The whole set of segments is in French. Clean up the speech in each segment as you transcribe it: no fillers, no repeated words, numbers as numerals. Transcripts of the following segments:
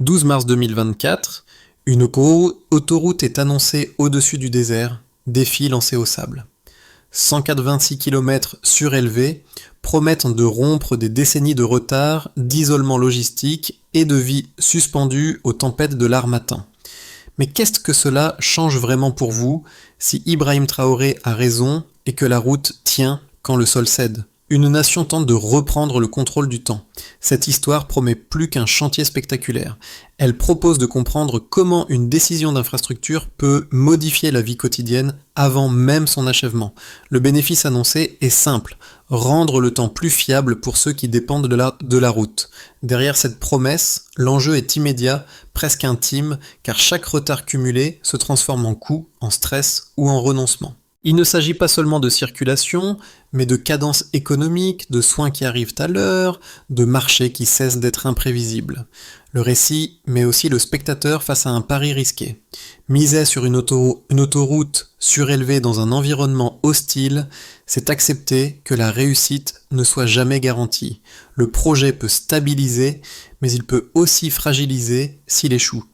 12 mars 2024, une autoroute est annoncée au-dessus du désert, défi lancé au sable. 186 km surélevés promettent de rompre des décennies de retard, d'isolement logistique et de vie suspendue aux tempêtes de l'Harmattan. Mais qu'est-ce que cela change vraiment pour vous si Ibrahim Traoré a raison et que la route tient quand le sol cède ? Une nation tente de reprendre le contrôle du temps. Cette histoire promet plus qu'un chantier spectaculaire. Elle propose de comprendre comment une décision d'infrastructure peut modifier la vie quotidienne avant même son achèvement. Le bénéfice annoncé est simple, rendre le temps plus fiable pour ceux qui dépendent de la route. Derrière cette promesse, l'enjeu est immédiat, presque intime, car chaque retard cumulé se transforme en coût, en stress ou en renoncement. Il ne s'agit pas seulement de circulation, mais de cadence économique, de soins qui arrivent à l'heure, de marchés qui cessent d'être imprévisibles. Le récit met aussi le spectateur face à un pari risqué. Miser sur une autoroute surélevée dans un environnement hostile, c'est accepter que la réussite ne soit jamais garantie. Le projet peut stabiliser, mais il peut aussi fragiliser s'il échoue.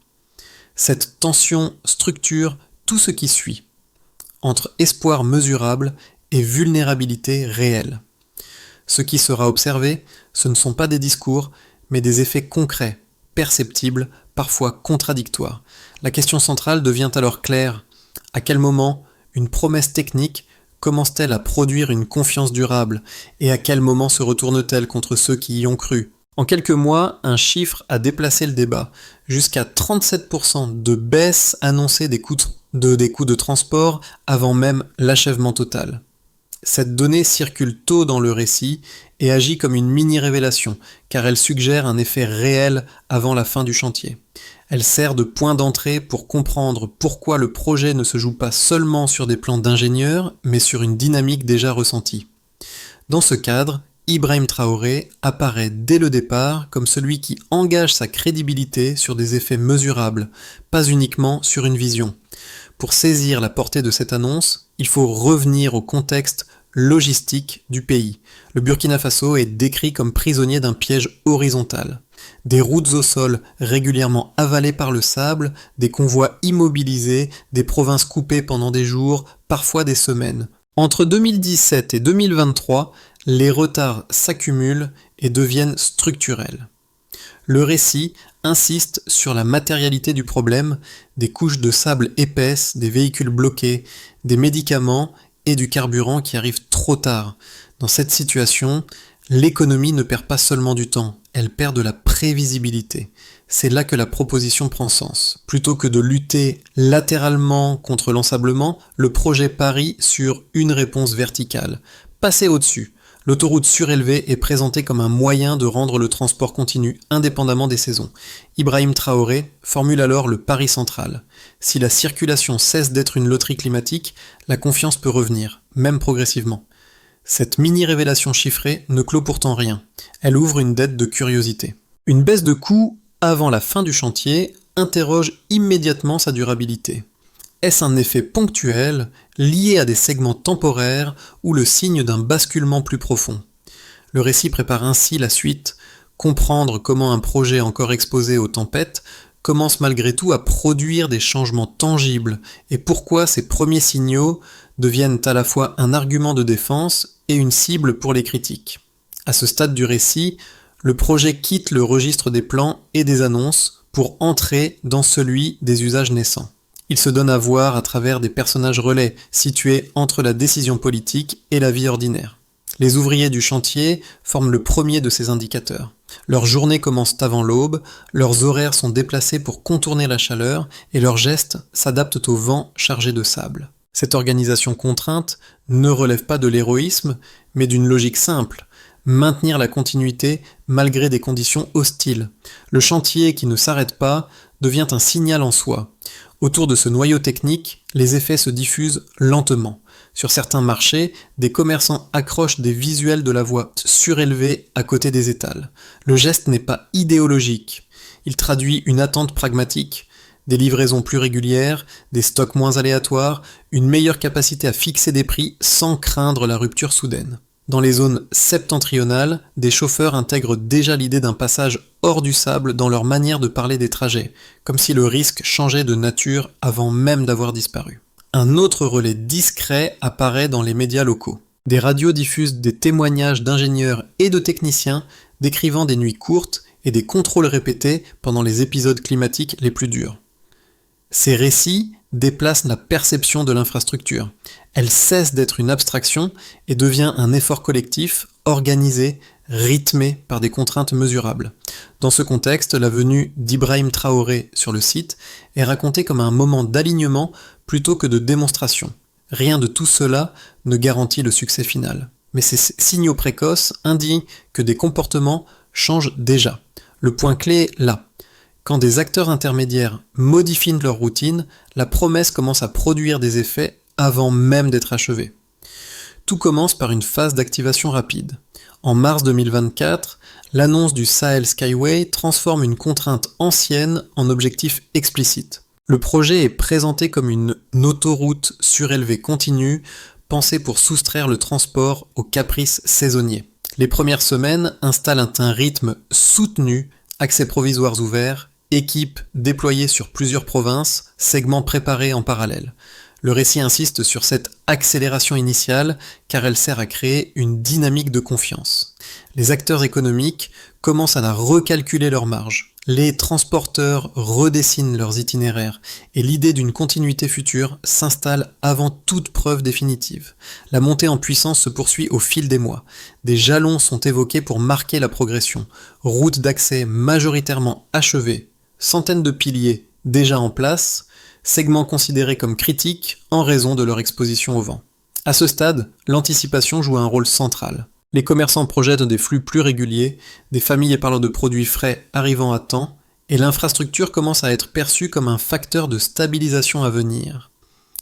Cette tension structure tout ce qui suit, entre espoir mesurable et vulnérabilité réelle. Ce qui sera observé, ce ne sont pas des discours, mais des effets concrets, perceptibles, parfois contradictoires. La question centrale devient alors claire. À quel moment une promesse technique commence-t-elle à produire une confiance durable, et à quel moment se retourne-t-elle contre ceux qui y ont cru ? En quelques mois, un chiffre a déplacé le débat. Jusqu'à 37% de baisse annoncée des coûts de transport avant même l'achèvement total. Cette donnée circule tôt dans le récit et agit comme une mini-révélation, car elle suggère un effet réel avant la fin du chantier. Elle sert de point d'entrée pour comprendre pourquoi le projet ne se joue pas seulement sur des plans d'ingénieurs, mais sur une dynamique déjà ressentie. Dans ce cadre, Ibrahim Traoré apparaît dès le départ comme celui qui engage sa crédibilité sur des effets mesurables, pas uniquement sur une vision. Pour saisir la portée de cette annonce, il faut revenir au contexte logistique du pays. Le Burkina Faso est décrit comme prisonnier d'un piège horizontal. Des routes au sol régulièrement avalées par le sable, des convois immobilisés, des provinces coupées pendant des jours, parfois des semaines. Entre 2017 et 2023, les retards s'accumulent et deviennent structurels. Le récit insiste sur la matérialité du problème, des couches de sable épaisses, des véhicules bloqués, des médicaments et du carburant qui arrivent trop tard. Dans cette situation, l'économie ne perd pas seulement du temps, elle perd de la prévisibilité. C'est là que la proposition prend sens. Plutôt que de lutter latéralement contre l'ensablement, le projet parie sur une réponse verticale. Passer au-dessus. L'autoroute surélevée est présentée comme un moyen de rendre le transport continu indépendamment des saisons. Ibrahim Traoré formule alors le pari central. Si la circulation cesse d'être une loterie climatique, la confiance peut revenir, même progressivement. Cette mini-révélation chiffrée ne clôt pourtant rien. Elle ouvre une dette de curiosité. Une baisse de coût avant la fin du chantier interroge immédiatement sa durabilité. Est-ce un effet ponctuel, lié à des segments temporaires ou le signe d'un basculement plus profond ? Le récit prépare ainsi la suite, comprendre comment un projet encore exposé aux tempêtes commence malgré tout à produire des changements tangibles et pourquoi ces premiers signaux deviennent à la fois un argument de défense et une cible pour les critiques. À ce stade du récit, le projet quitte le registre des plans et des annonces pour entrer dans celui des usages naissants. Il se donne à voir à travers des personnages relais situés entre la décision politique et la vie ordinaire. Les ouvriers du chantier forment le premier de ces indicateurs. Leurs journées commencent avant l'aube, leurs horaires sont déplacés pour contourner la chaleur et leurs gestes s'adaptent au vent chargé de sable. Cette organisation contrainte ne relève pas de l'héroïsme, mais d'une logique simple. Maintenir la continuité malgré des conditions hostiles. Le chantier qui ne s'arrête pas devient un signal en soi. Autour de ce noyau technique, les effets se diffusent lentement. Sur certains marchés, des commerçants accrochent des visuels de la voie surélevée à côté des étals. Le geste n'est pas idéologique. Il traduit une attente pragmatique, des livraisons plus régulières, des stocks moins aléatoires, une meilleure capacité à fixer des prix sans craindre la rupture soudaine. Dans les zones septentrionales, des chauffeurs intègrent déjà l'idée d'un passage hors du sable dans leur manière de parler des trajets, comme si le risque changeait de nature avant même d'avoir disparu. Un autre relais discret apparaît dans les médias locaux. Des radios diffusent des témoignages d'ingénieurs et de techniciens décrivant des nuits courtes et des contrôles répétés pendant les épisodes climatiques les plus durs. Ces récits déplacent la perception de l'infrastructure. Elle cesse d'être une abstraction et devient un effort collectif, organisé, rythmé par des contraintes mesurables. Dans ce contexte, la venue d'Ibrahim Traoré sur le site est racontée comme un moment d'alignement plutôt que de démonstration. Rien de tout cela ne garantit le succès final. Mais ces signaux précoces indiquent que des comportements changent déjà. Le point clé est là. Quand des acteurs intermédiaires modifient leur routine, la promesse commence à produire des effets avant même d'être achevée. Tout commence par une phase d'activation rapide. En mars 2024, l'annonce du Sahel Skyway transforme une contrainte ancienne en objectif explicite. Le projet est présenté comme une autoroute surélevée continue, pensée pour soustraire le transport aux caprices saisonniers. Les premières semaines installent un rythme soutenu, accès provisoires ouverts, équipes déployées sur plusieurs provinces, segments préparés en parallèle. Le récit insiste sur cette accélération initiale car elle sert à créer une dynamique de confiance. Les acteurs économiques commencent à recalculer leurs marges. Les transporteurs redessinent leurs itinéraires et l'idée d'une continuité future s'installe avant toute preuve définitive. La montée en puissance se poursuit au fil des mois. Des jalons sont évoqués pour marquer la progression. Routes d'accès majoritairement achevées, centaines de piliers déjà en place, segments considérés comme critiques en raison de leur exposition au vent. À ce stade, l'anticipation joue un rôle central. Les commerçants projettent des flux plus réguliers, des familles parlent de produits frais arrivant à temps, et l'infrastructure commence à être perçue comme un facteur de stabilisation à venir.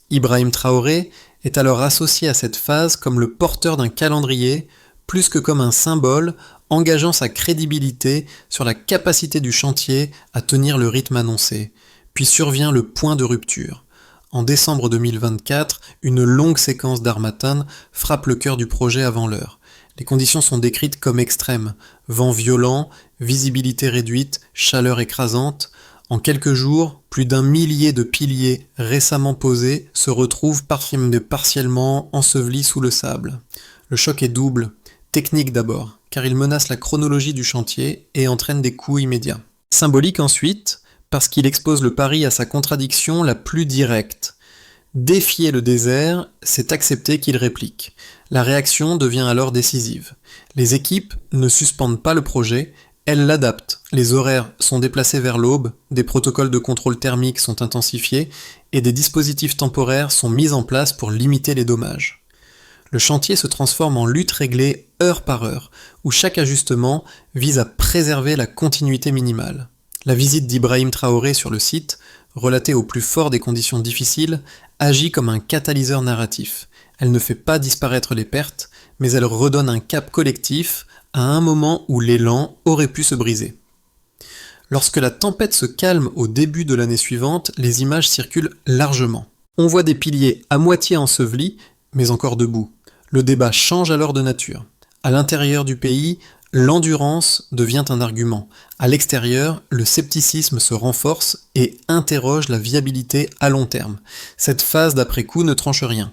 Ibrahim Traoré est alors associé à cette phase comme le porteur d'un calendrier, plus que comme un symbole, engageant sa crédibilité sur la capacité du chantier à tenir le rythme annoncé. Puis survient le point de rupture. En décembre 2024, une longue séquence d'Harmattan frappe le cœur du projet avant l'heure. Les conditions sont décrites comme extrêmes. Vent violent, visibilité réduite, chaleur écrasante. En quelques jours, plus d'1 millier de piliers récemment posés se retrouvent partiellement ensevelis sous le sable. Le choc est double. Technique d'abord, car il menace la chronologie du chantier et entraîne des coûts immédiats. Symbolique ensuite, parce qu'il expose le pari à sa contradiction la plus directe. Défier le désert, c'est accepter qu'il réplique. La réaction devient alors décisive. Les équipes ne suspendent pas le projet, elles l'adaptent. Les horaires sont déplacés vers l'aube, des protocoles de contrôle thermique sont intensifiés et des dispositifs temporaires sont mis en place pour limiter les dommages. Le chantier se transforme en lutte réglée heure par heure, où chaque ajustement vise à préserver la continuité minimale. La visite d'Ibrahim Traoré sur le site, relatée au plus fort des conditions difficiles, agit comme un catalyseur narratif. Elle ne fait pas disparaître les pertes, mais elle redonne un cap collectif à un moment où l'élan aurait pu se briser. Lorsque la tempête se calme au début de l'année suivante, les images circulent largement. On voit des piliers à moitié ensevelis, mais encore debout. Le débat change alors de nature. À l'intérieur du pays, l'endurance devient un argument. À l'extérieur, le scepticisme se renforce et interroge la viabilité à long terme. Cette phase d'après-coup ne tranche rien.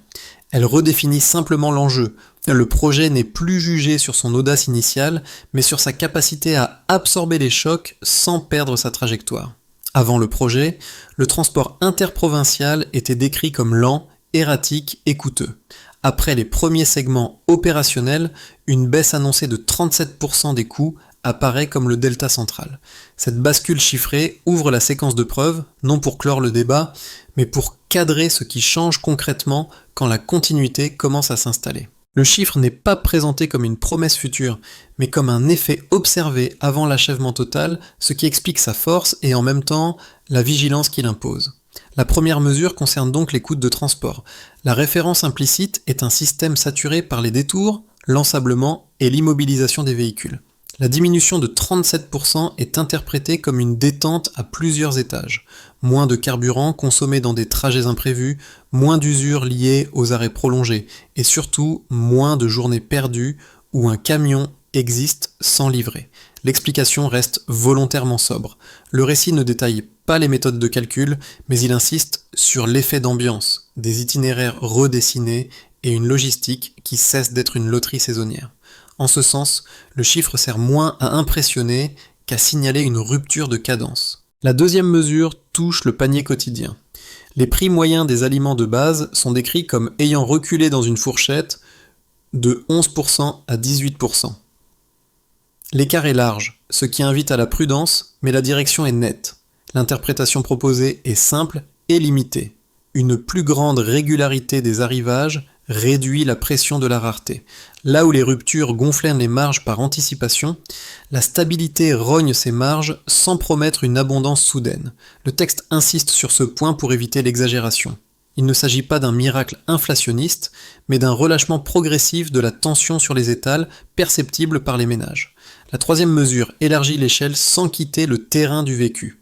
Elle redéfinit simplement l'enjeu. Le projet n'est plus jugé sur son audace initiale, mais sur sa capacité à absorber les chocs sans perdre sa trajectoire. Avant le projet, le transport interprovincial était décrit comme lent, erratique et coûteux. Après les premiers segments opérationnels, une baisse annoncée de 37% des coûts apparaît comme le delta central. Cette bascule chiffrée ouvre la séquence de preuves, non pour clore le débat, mais pour cadrer ce qui change concrètement quand la continuité commence à s'installer. Le chiffre n'est pas présenté comme une promesse future, mais comme un effet observé avant l'achèvement total, ce qui explique sa force et en même temps la vigilance qu'il impose. La première mesure concerne donc les coûts de transport. La référence implicite est un système saturé par les détours, l'ensablement et l'immobilisation des véhicules. La diminution de 37% est interprétée comme une détente à plusieurs étages. Moins de carburant consommé dans des trajets imprévus, moins d'usure liée aux arrêts prolongés, et surtout moins de journées perdues où un camion existe sans livrer. L'explication reste volontairement sobre. Le récit ne détaille pas les méthodes de calcul, mais il insiste sur l'effet d'ambiance, des itinéraires redessinés et une logistique qui cesse d'être une loterie saisonnière. En ce sens, le chiffre sert moins à impressionner qu'à signaler une rupture de cadence. La deuxième mesure touche le panier quotidien. Les prix moyens des aliments de base sont décrits comme ayant reculé dans une fourchette de 11% à 18%. L'écart est large, ce qui invite à la prudence, mais la direction est nette. L'interprétation proposée est simple et limitée. Une plus grande régularité des arrivages réduit la pression de la rareté. Là où les ruptures gonflèrent les marges par anticipation, la stabilité rogne ces marges sans promettre une abondance soudaine. Le texte insiste sur ce point pour éviter l'exagération. Il ne s'agit pas d'un miracle inflationniste, mais d'un relâchement progressif de la tension sur les étals perceptible par les ménages. La troisième mesure élargit l'échelle sans quitter le terrain du vécu.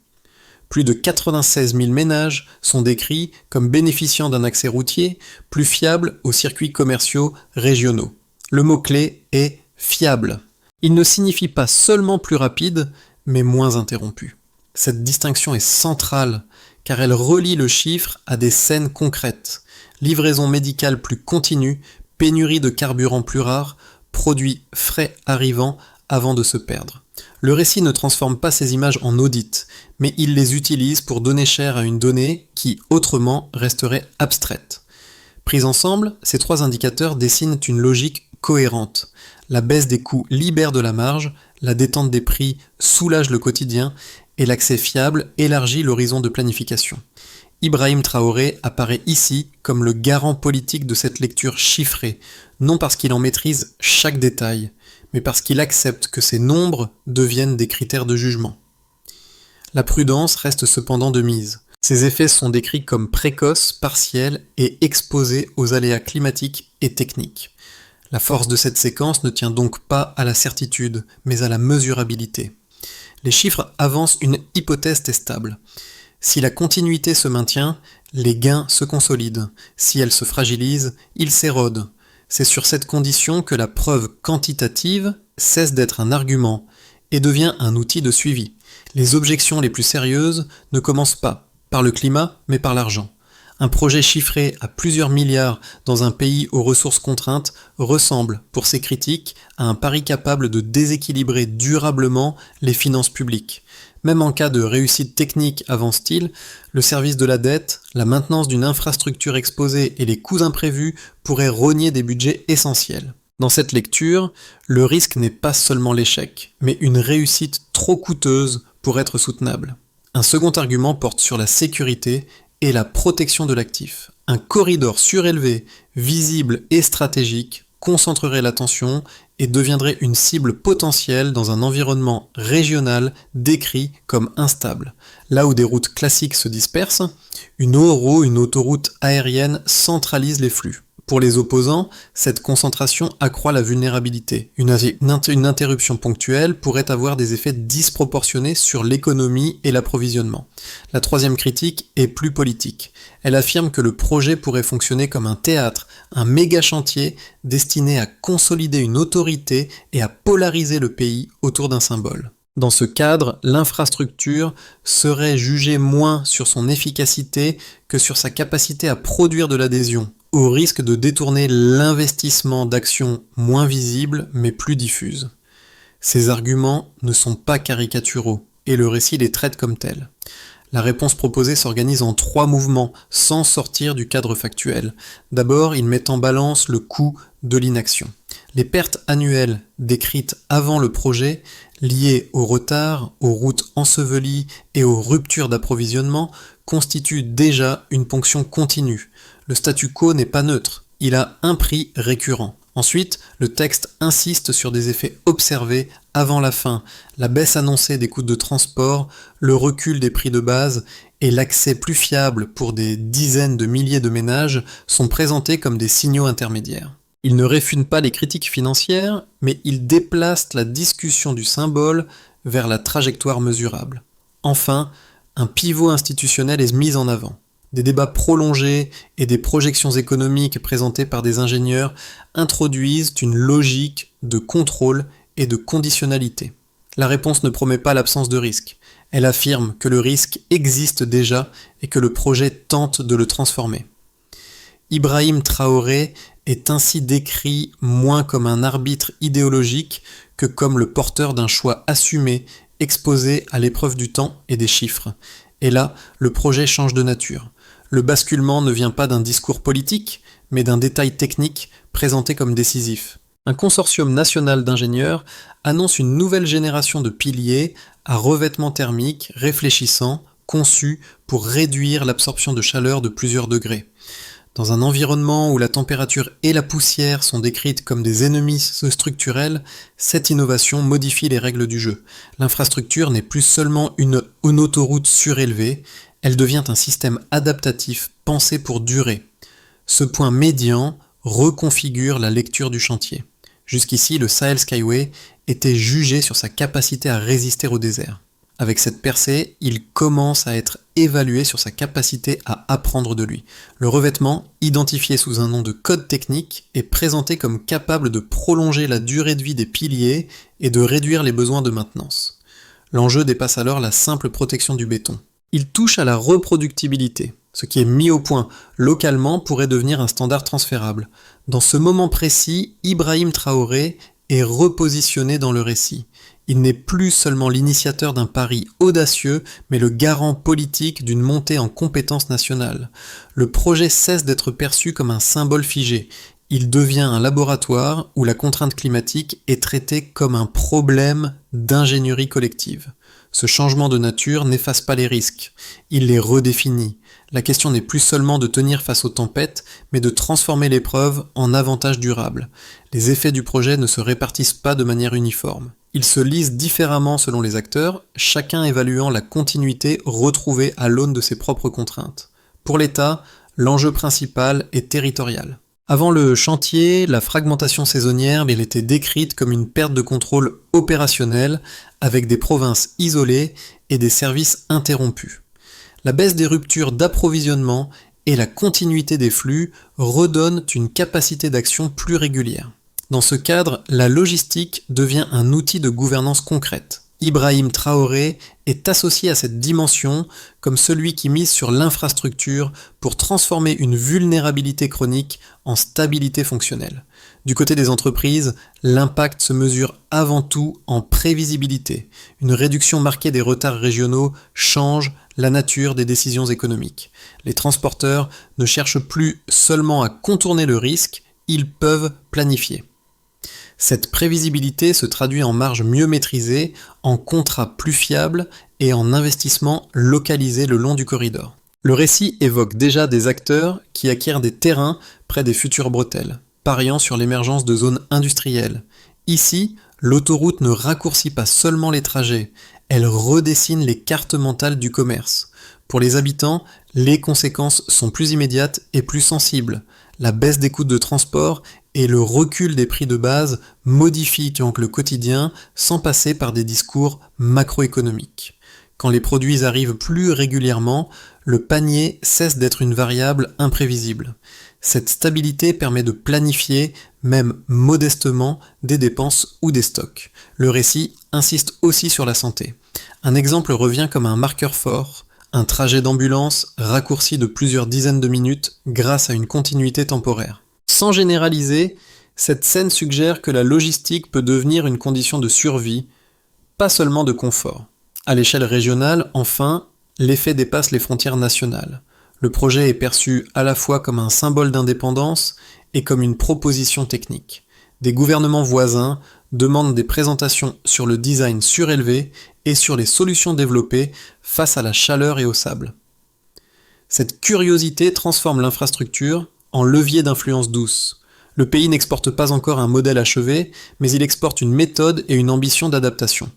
Plus de 96 000 ménages sont décrits comme bénéficiant d'un accès routier plus fiable aux circuits commerciaux régionaux. Le mot-clé est « fiable ». Il ne signifie pas seulement plus rapide, mais moins interrompu. Cette distinction est centrale, car elle relie le chiffre à des scènes concrètes. Livraison médicale plus continue, pénurie de carburant plus rare, produits frais arrivant avant de se perdre. Le récit ne transforme pas ces images en audits, mais il les utilise pour donner chair à une donnée qui, autrement, resterait abstraite. Pris ensemble, ces trois indicateurs dessinent une logique cohérente. La baisse des coûts libère de la marge, la détente des prix soulage le quotidien, et l'accès fiable élargit l'horizon de planification. Ibrahim Traoré apparaît ici comme le garant politique de cette lecture chiffrée, non parce qu'il en maîtrise chaque détail, mais parce qu'il accepte que ces nombres deviennent des critères de jugement. La prudence reste cependant de mise. Ces effets sont décrits comme précoces, partiels et exposés aux aléas climatiques et techniques. La force de cette séquence ne tient donc pas à la certitude, mais à la mesurabilité. Les chiffres avancent une hypothèse testable. Si la continuité se maintient, les gains se consolident. Si elle se fragilise, ils s'érodent. C'est sur cette condition que la preuve quantitative cesse d'être un argument et devient un outil de suivi. Les objections les plus sérieuses ne commencent pas par le climat, mais par l'argent. Un projet chiffré à plusieurs milliards dans un pays aux ressources contraintes ressemble, pour ses critiques, à un pari capable de déséquilibrer durablement les finances publiques. Même en cas de réussite technique avance-t-il, le service de la dette, la maintenance d'une infrastructure exposée et les coûts imprévus pourraient rogner des budgets essentiels. Dans cette lecture, le risque n'est pas seulement l'échec, mais une réussite trop coûteuse pour être soutenable. Un second argument porte sur la sécurité et la protection de l'actif. Un corridor surélevé, visible et stratégique concentrerait l'attention et deviendrait une cible potentielle dans un environnement régional décrit comme instable. Là où des routes classiques se dispersent, une autoroute aérienne centralise les flux. Pour les opposants, cette concentration accroît la vulnérabilité. Une interruption ponctuelle pourrait avoir des effets disproportionnés sur l'économie et l'approvisionnement. La troisième critique est plus politique. Elle affirme que le projet pourrait fonctionner comme un théâtre, un méga chantier destiné à consolider une autorité et à polariser le pays autour d'un symbole. Dans ce cadre, l'infrastructure serait jugée moins sur son efficacité que sur sa capacité à produire de l'adhésion, au risque de détourner l'investissement d'actions moins visibles mais plus diffuses. Ces arguments ne sont pas caricaturaux, et le récit les traite comme tels. La réponse proposée s'organise en 3 mouvements, sans sortir du cadre factuel. D'abord, il met en balance le coût de l'inaction. Les pertes annuelles décrites avant le projet, liées au retard, aux routes ensevelies et aux ruptures d'approvisionnement, constituent déjà une ponction continue. Le statu quo n'est pas neutre, il a un prix récurrent. Ensuite, le texte insiste sur des effets observés avant la fin, la baisse annoncée des coûts de transport, le recul des prix de base et l'accès plus fiable pour des dizaines de milliers de ménages sont présentés comme des signaux intermédiaires. Il ne réfute pas les critiques financières, mais il déplace la discussion du symbole vers la trajectoire mesurable. Enfin, un pivot institutionnel est mis en avant. Des débats prolongés et des projections économiques présentées par des ingénieurs introduisent une logique de contrôle et de conditionnalité. La réponse ne promet pas l'absence de risque. Elle affirme que le risque existe déjà et que le projet tente de le transformer. Ibrahim Traoré est ainsi décrit moins comme un arbitre idéologique que comme le porteur d'un choix assumé, exposé à l'épreuve du temps et des chiffres. Et là, le projet change de nature. Le basculement ne vient pas d'un discours politique, mais d'un détail technique présenté comme décisif. Un consortium national d'ingénieurs annonce une nouvelle génération de piliers à revêtement thermique réfléchissant, conçus pour réduire l'absorption de chaleur de plusieurs degrés. Dans un environnement où la température et la poussière sont décrites comme des ennemis structurels, cette innovation modifie les règles du jeu. L'infrastructure n'est plus seulement une autoroute surélevée, elle devient un système adaptatif pensé pour durer. Ce point médian reconfigure la lecture du chantier. Jusqu'ici, le Sahel Skyway était jugé sur sa capacité à résister au désert. Avec cette percée, il commence à être évalué sur sa capacité à apprendre de lui. Le revêtement, identifié sous un nom de code technique, est présenté comme capable de prolonger la durée de vie des piliers et de réduire les besoins de maintenance. L'enjeu dépasse alors la simple protection du béton. Il touche à la reproductibilité. Ce qui est mis au point localement pourrait devenir un standard transférable. Dans ce moment précis, Ibrahim Traoré est repositionné dans le récit. Il n'est plus seulement l'initiateur d'un pari audacieux, mais le garant politique d'une montée en compétences nationales. Le projet cesse d'être perçu comme un symbole figé. Il devient un laboratoire où la contrainte climatique est traitée comme un problème d'ingénierie collective. Ce changement de nature n'efface pas les risques, il les redéfinit. La question n'est plus seulement de tenir face aux tempêtes, mais de transformer l'épreuve en avantage durable. Les effets du projet ne se répartissent pas de manière uniforme. Ils se lisent différemment selon les acteurs, chacun évaluant la continuité retrouvée à l'aune de ses propres contraintes. Pour l'État, l'enjeu principal est territorial. Avant le chantier, la fragmentation saisonnière était décrite comme une perte de contrôle opérationnel avec des provinces isolées et des services interrompus. La baisse des ruptures d'approvisionnement et la continuité des flux redonnent une capacité d'action plus régulière. Dans ce cadre, la logistique devient un outil de gouvernance concrète. Ibrahim Traoré est associé à cette dimension comme celui qui mise sur l'infrastructure pour transformer une vulnérabilité chronique en stabilité fonctionnelle. Du côté des entreprises, l'impact se mesure avant tout en prévisibilité. Une réduction marquée des retards régionaux change la nature des décisions économiques. Les transporteurs ne cherchent plus seulement à contourner le risque, ils peuvent planifier. Cette prévisibilité se traduit en marge mieux maîtrisée, en contrats plus fiables et en investissements localisés le long du corridor. Le récit évoque déjà des acteurs qui acquièrent des terrains près des futures bretelles, pariant sur l'émergence de zones industrielles. Ici, l'autoroute ne raccourcit pas seulement les trajets, elle redessine les cartes mentales du commerce. Pour les habitants, les conséquences sont plus immédiates et plus sensibles. La baisse des coûts de transport et le recul des prix de base modifient donc le quotidien sans passer par des discours macroéconomiques. Quand les produits arrivent plus régulièrement, le panier cesse d'être une variable imprévisible. Cette stabilité permet de planifier, même modestement, des dépenses ou des stocks. Le récit insiste aussi sur la santé. Un exemple revient comme un marqueur fort, un trajet d'ambulance raccourci de plusieurs dizaines de minutes grâce à une continuité temporaire. Sans généraliser, cette scène suggère que la logistique peut devenir une condition de survie, pas seulement de confort. À l'échelle régionale, enfin, l'effet dépasse les frontières nationales. Le projet est perçu à la fois comme un symbole d'indépendance et comme une proposition technique. Des gouvernements voisins demandent des présentations sur le design surélevé et sur les solutions développées face à la chaleur et au sable. Cette curiosité transforme l'infrastructure en levier d'influence douce. Le pays n'exporte pas encore un modèle achevé, mais il exporte une méthode et une ambition d'adaptation.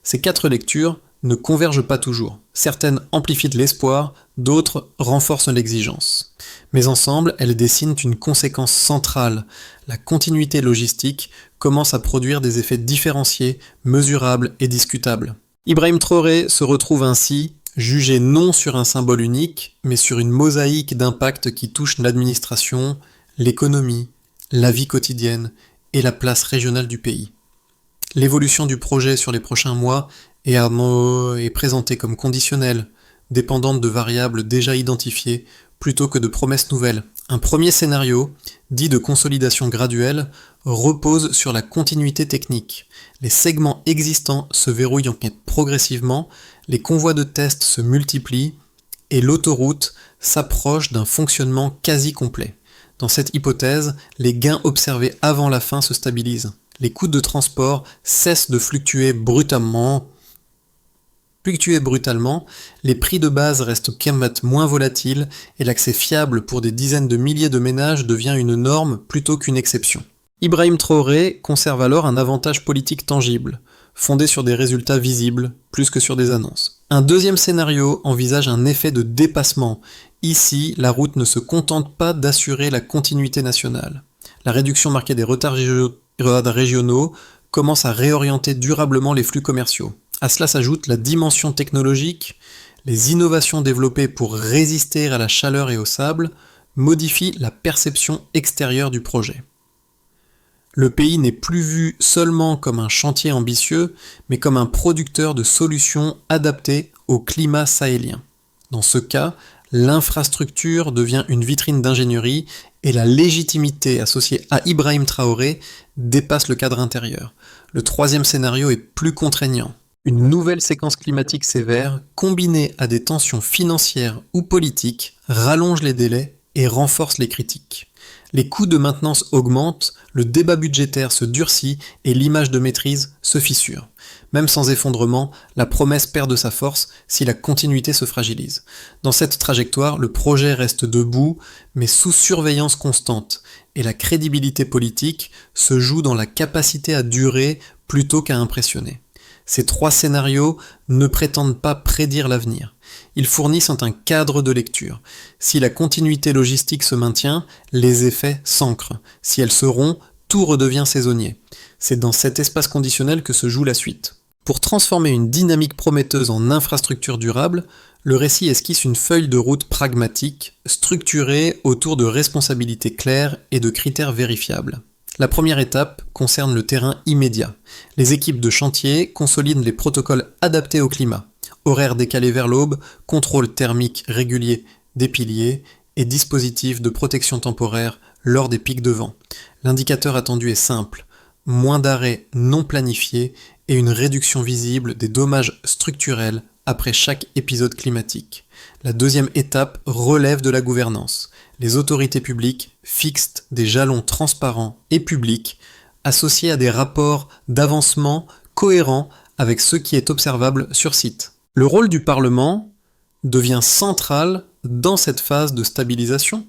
Ces 4 lectures ne convergent pas toujours. Certaines amplifient l'espoir, d'autres renforcent l'exigence. Mais ensemble, elles dessinent une conséquence centrale. La continuité logistique commence à produire des effets différenciés, mesurables et discutables. Ibrahim Traoré se retrouve ainsi jugé non sur un symbole unique, mais sur une mosaïque d'impacts qui touchent l'administration, l'économie, la vie quotidienne et la place régionale du pays. L'évolution du projet sur les prochains mois est présentée comme conditionnelle, dépendante de variables déjà identifiées, plutôt que de promesses nouvelles. Un premier scénario, dit de consolidation graduelle, repose sur la continuité technique. Les segments existants se verrouillent progressivement, les convois de tests se multiplient et l'autoroute s'approche d'un fonctionnement quasi complet. Dans cette hypothèse, les gains observés avant la fin se stabilisent. Les coûts de transport cessent de fluctuer brutalement, les prix de base restent moins volatiles et l'accès fiable pour des dizaines de milliers de ménages devient une norme plutôt qu'une exception. Ibrahim Traoré conserve alors un avantage politique tangible, fondé sur des résultats visibles, plus que sur des annonces. Un deuxième scénario envisage un effet de dépassement. Ici, la route ne se contente pas d'assurer la continuité nationale. La réduction marquée des retards régionaux commence à réorienter durablement les flux commerciaux. À cela s'ajoute la dimension technologique, les innovations développées pour résister à la chaleur et au sable modifient la perception extérieure du projet. Le pays n'est plus vu seulement comme un chantier ambitieux, mais comme un producteur de solutions adaptées au climat sahélien. Dans ce cas, l'infrastructure devient une vitrine d'ingénierie et la légitimité associée à Ibrahim Traoré dépasse le cadre intérieur. Le troisième scénario est plus contraignant. Une nouvelle séquence climatique sévère, combinée à des tensions financières ou politiques, rallonge les délais et renforce les critiques. Les coûts de maintenance augmentent, le débat budgétaire se durcit et l'image de maîtrise se fissure. Même sans effondrement, la promesse perd de sa force si la continuité se fragilise. Dans cette trajectoire, le projet reste debout, mais sous surveillance constante, et la crédibilité politique se joue dans la capacité à durer plutôt qu'à impressionner. Ces trois scénarios ne prétendent pas prédire l'avenir. Ils fournissent un cadre de lecture. Si la continuité logistique se maintient, les effets s'ancrent. Si elle se rompt, tout redevient saisonnier. C'est dans cet espace conditionnel que se joue la suite. Pour transformer une dynamique prometteuse en infrastructure durable, le récit esquisse une feuille de route pragmatique, structurée autour de responsabilités claires et de critères vérifiables. La première étape concerne le terrain immédiat. Les équipes de chantier consolident les protocoles adaptés au climat. Horaires décalés vers l'aube, contrôle thermique régulier des piliers et dispositifs de protection temporaire lors des pics de vent. L'indicateur attendu est simple, moins d'arrêts non planifiés et une réduction visible des dommages structurels après chaque épisode climatique. La deuxième étape relève de la gouvernance. Les autorités publiques fixent des jalons transparents et publics associés à des rapports d'avancement cohérents avec ce qui est observable sur site. Le rôle du Parlement devient central dans cette phase de stabilisation,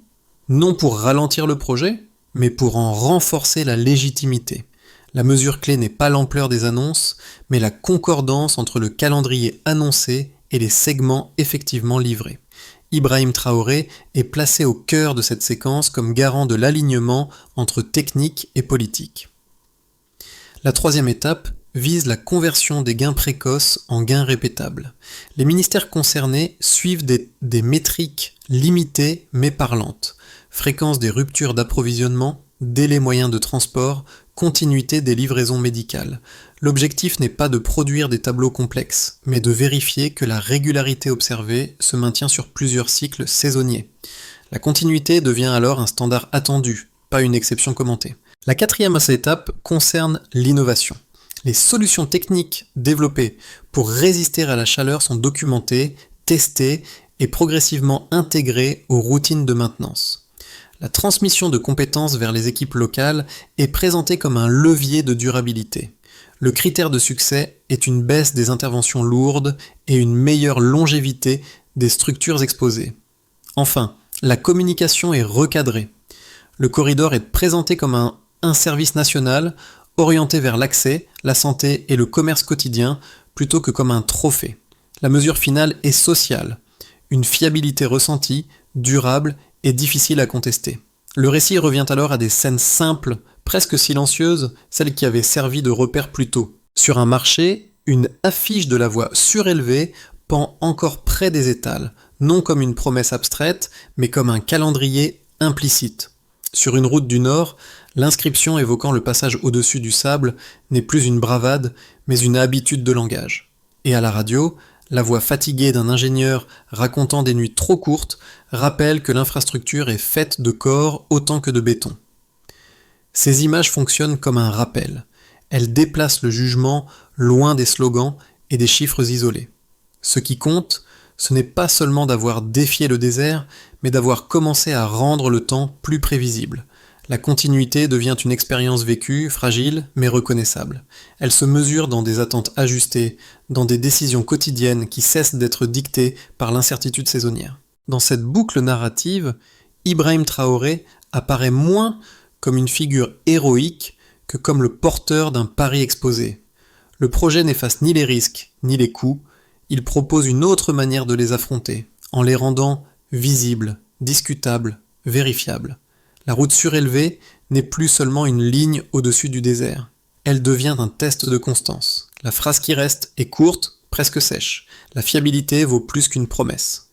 non pour ralentir le projet, mais pour en renforcer la légitimité. La mesure clé n'est pas l'ampleur des annonces, mais la concordance entre le calendrier annoncé et les segments effectivement livrés. Ibrahim Traoré est placé au cœur de cette séquence comme garant de l'alignement entre technique et politique. La troisième étape vise la conversion des gains précoces en gains répétables. Les ministères concernés suivent des métriques limitées mais parlantes. Fréquence des ruptures d'approvisionnement, délais moyens de transport, continuité des livraisons médicales. L'objectif n'est pas de produire des tableaux complexes, mais de vérifier que la régularité observée se maintient sur plusieurs cycles saisonniers. La continuité devient alors un standard attendu, pas une exception commentée. La quatrième étape concerne l'innovation. Les solutions techniques développées pour résister à la chaleur sont documentées, testées et progressivement intégrées aux routines de maintenance. La transmission de compétences vers les équipes locales est présentée comme un levier de durabilité. Le critère de succès est une baisse des interventions lourdes et une meilleure longévité des structures exposées. Enfin, la communication est recadrée. Le corridor est présenté comme un service national orienté vers l'accès, la santé et le commerce quotidien plutôt que comme un trophée. La mesure finale est sociale, une fiabilité ressentie, durable et difficile à contester. Le récit revient alors à des scènes simples, presque silencieuses, celles qui avaient servi de repère plus tôt. Sur un marché, une affiche de la voix surélevée pend encore près des étals, non comme une promesse abstraite, mais comme un calendrier implicite. Sur une route du Nord, l'inscription évoquant le passage au-dessus du sable n'est plus une bravade, mais une habitude de langage. Et à la radio, la voix fatiguée d'un ingénieur racontant des nuits trop courtes rappelle que l'infrastructure est faite de corps autant que de béton. Ces images fonctionnent comme un rappel. Elles déplacent le jugement loin des slogans et des chiffres isolés. Ce qui compte, ce n'est pas seulement d'avoir défié le désert, mais d'avoir commencé à rendre le temps plus prévisible. La continuité devient une expérience vécue, fragile, mais reconnaissable. Elle se mesure dans des attentes ajustées, dans des décisions quotidiennes qui cessent d'être dictées par l'incertitude saisonnière. Dans cette boucle narrative, Ibrahim Traoré apparaît moins comme une figure héroïque que comme le porteur d'un pari exposé. Le projet n'efface ni les risques, ni les coûts, il propose une autre manière de les affronter, en les rendant visibles, discutables, vérifiables. La route surélevée n'est plus seulement une ligne au-dessus du désert. Elle devient un test de constance. La phrase qui reste est courte, presque sèche. La fiabilité vaut plus qu'une promesse.